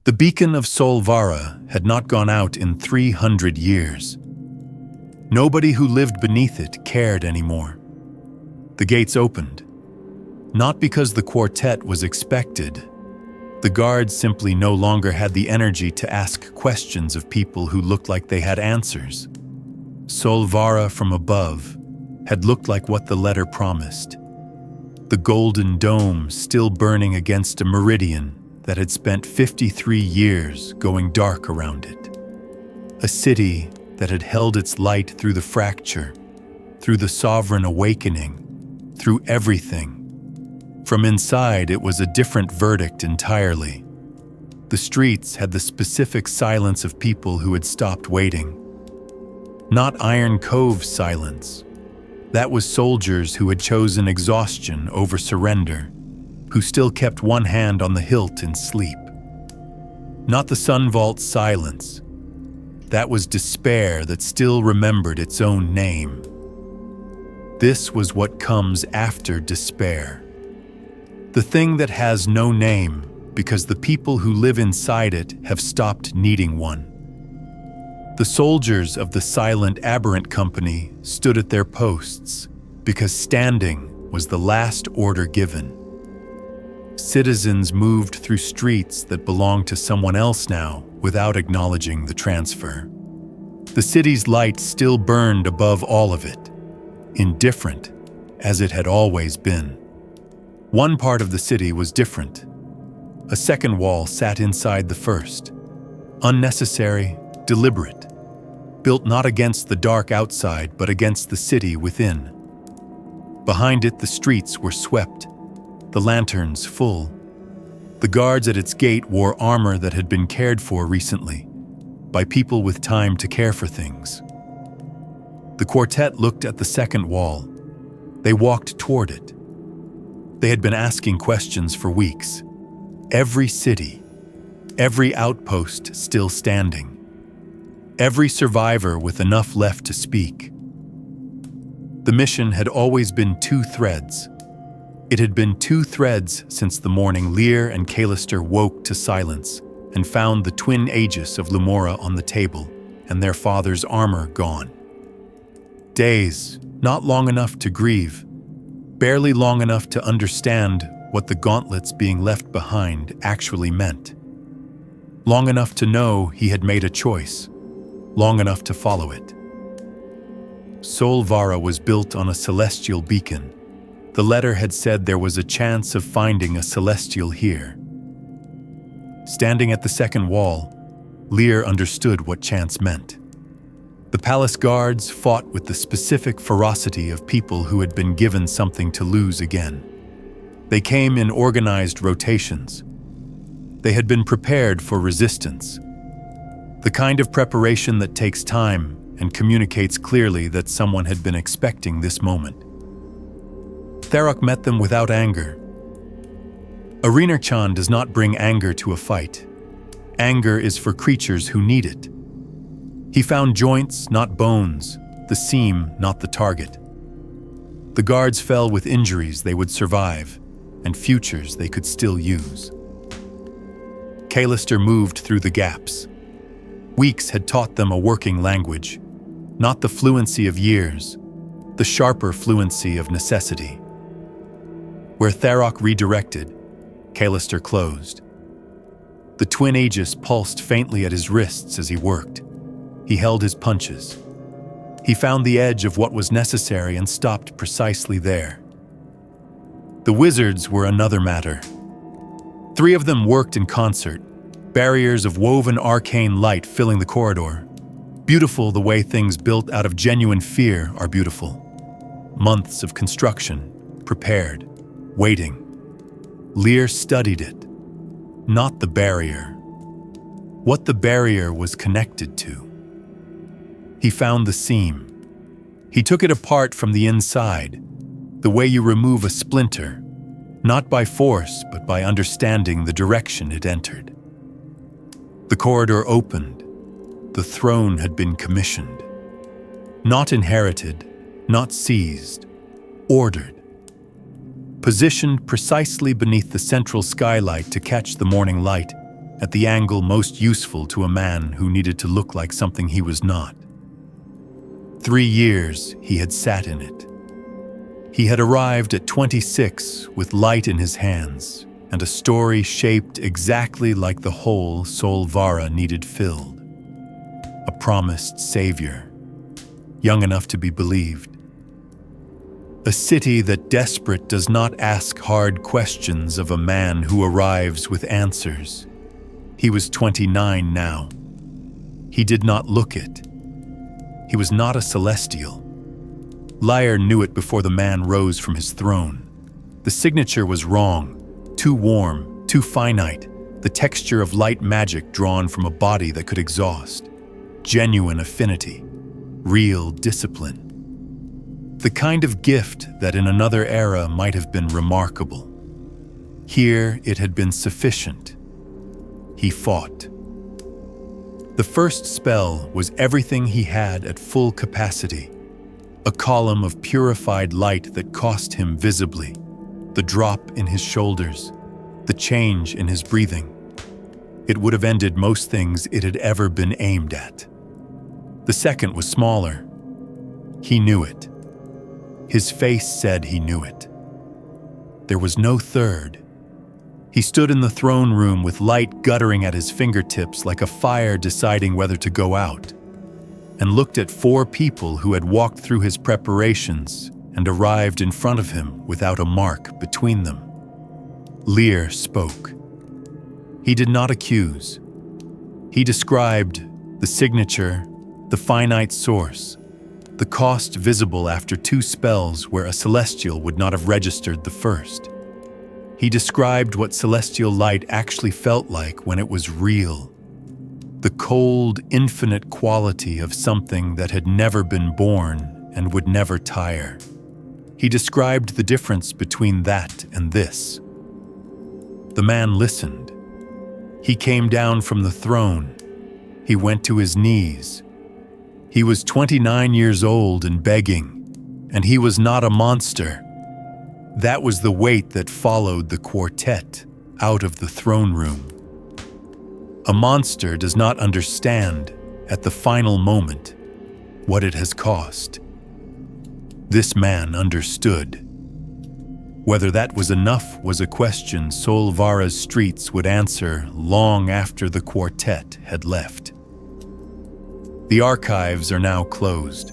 The beacon of Sol-Vara had not gone out in 300 years. Nobody who lived beneath it cared anymore. The gates opened, not because the quartet was expected. The guards simply no longer had the energy to ask questions of people who looked like they had answers. Sol-Vara from above had looked like what the letter promised. The golden dome still burning against a meridian that had spent 53 years going dark around it. A city that had held its light through the fracture, through the sovereign awakening, through everything. From inside, it was a different verdict entirely. The streets had the specific silence of people who had stopped waiting. Not Iron Cove silence. That was soldiers who had chosen exhaustion over surrender, who still kept one hand on the hilt in sleep. Not the Sun Vault silence. That was despair that still remembered its own name. This was what comes after despair. The thing that has no name because the people who live inside it have stopped needing one. The soldiers of the silent aberrant company stood at their posts because standing was the last order given. Citizens moved through streets that belonged to someone else now without acknowledging the transfer. The city's light still burned above all of it, indifferent as it had always been. One part of the city was different. A second wall sat inside the first, unnecessary, deliberate, built not against the dark outside but against the city within. Behind it, the streets were swept, the lanterns full. The guards at its gate wore armor that had been cared for recently, by people with time to care for things. The quartet looked at the second wall. They walked toward it. They had been asking questions for weeks. Every city, every outpost still standing. Every survivor with enough left to speak. The mission had always been two threads. It had been two threads since the morning Lear and Callister woke to silence and found the twin Aegis of Lemora on the table and their father's armor gone. Days, not long enough to grieve, barely long enough to understand what the gauntlets being left behind actually meant. Long enough to know he had made a choice, long enough to follow it. Sol-Vara was built on a celestial beacon. The letter had said there was a chance of finding a celestial here. Standing at the second wall, Lear understood what chance meant. The palace guards fought with the specific ferocity of people who had been given something to lose again. They came in organized rotations. They had been prepared for resistance. The kind of preparation that takes time and communicates clearly that someone had been expecting this moment. Tharok met them without anger. Arenarchan does not bring anger to a fight. Anger is for creatures who need it. He found joints, not bones, the seam, not the target. The guards fell with injuries they would survive, and futures they could still use. Callister moved through the gaps. Weeks had taught them a working language, not the fluency of years, the sharper fluency of necessity. Where Tharok redirected, Callister closed. The twin Aegis pulsed faintly at his wrists as he worked. He held his punches. He found the edge of what was necessary and stopped precisely there. The wizards were another matter. 3 of them worked in concert, barriers of woven arcane light filling the corridor. Beautiful the way things built out of genuine fear are beautiful. Months of construction, prepared, waiting. Lear studied it, not the barrier. What the barrier was connected to. He found the seam. He took it apart from the inside, the way you remove a splinter, not by force but by understanding the direction it entered. The corridor opened. The throne had been commissioned. Not inherited, not seized, ordered. Positioned precisely beneath the central skylight to catch the morning light, at the angle most useful to a man who needed to look like something he was not. 3 years he had sat in it. He had arrived at 26 with light in his hands and a story shaped exactly like the hole Sol-Vara needed filled. A promised savior, young enough to be believed. A city that desperate does not ask hard questions of a man who arrives with answers. He was 29 now. He did not look it. He was not a celestial. Lyre knew it before the man rose from his throne. The signature was wrong, too warm, too finite, the texture of light magic drawn from a body that could exhaust. Genuine affinity, real discipline. The kind of gift that in another era might have been remarkable. Here it had been sufficient. He fought. The first spell was everything he had at full capacity. A column of purified light that cost him visibly. The drop in his shoulders. The change in his breathing. It would have ended most things it had ever been aimed at. The second was smaller. He knew it. His face said he knew it. There was no third. He stood in the throne room with light guttering at his fingertips like a fire deciding whether to go out, and looked at 4 people who had walked through his preparations and arrived in front of him without a mark between them. Lyre spoke. He did not accuse. He described the signature, the finite source, the cost visible after 2 spells where a celestial would not have registered the first. He described what celestial light actually felt like when it was real. The cold, infinite quality of something that had never been born and would never tire. He described the difference between that and this. The man listened. He came down from the throne. He went to his knees. He was 29 years old and begging, and he was not a monster. That was the weight that followed the quartet out of the throne room. A monster does not understand, at the final moment, what it has cost. This man understood. Whether that was enough was a question Sol-Vara's streets would answer long after the quartet had left. The archives are now closed.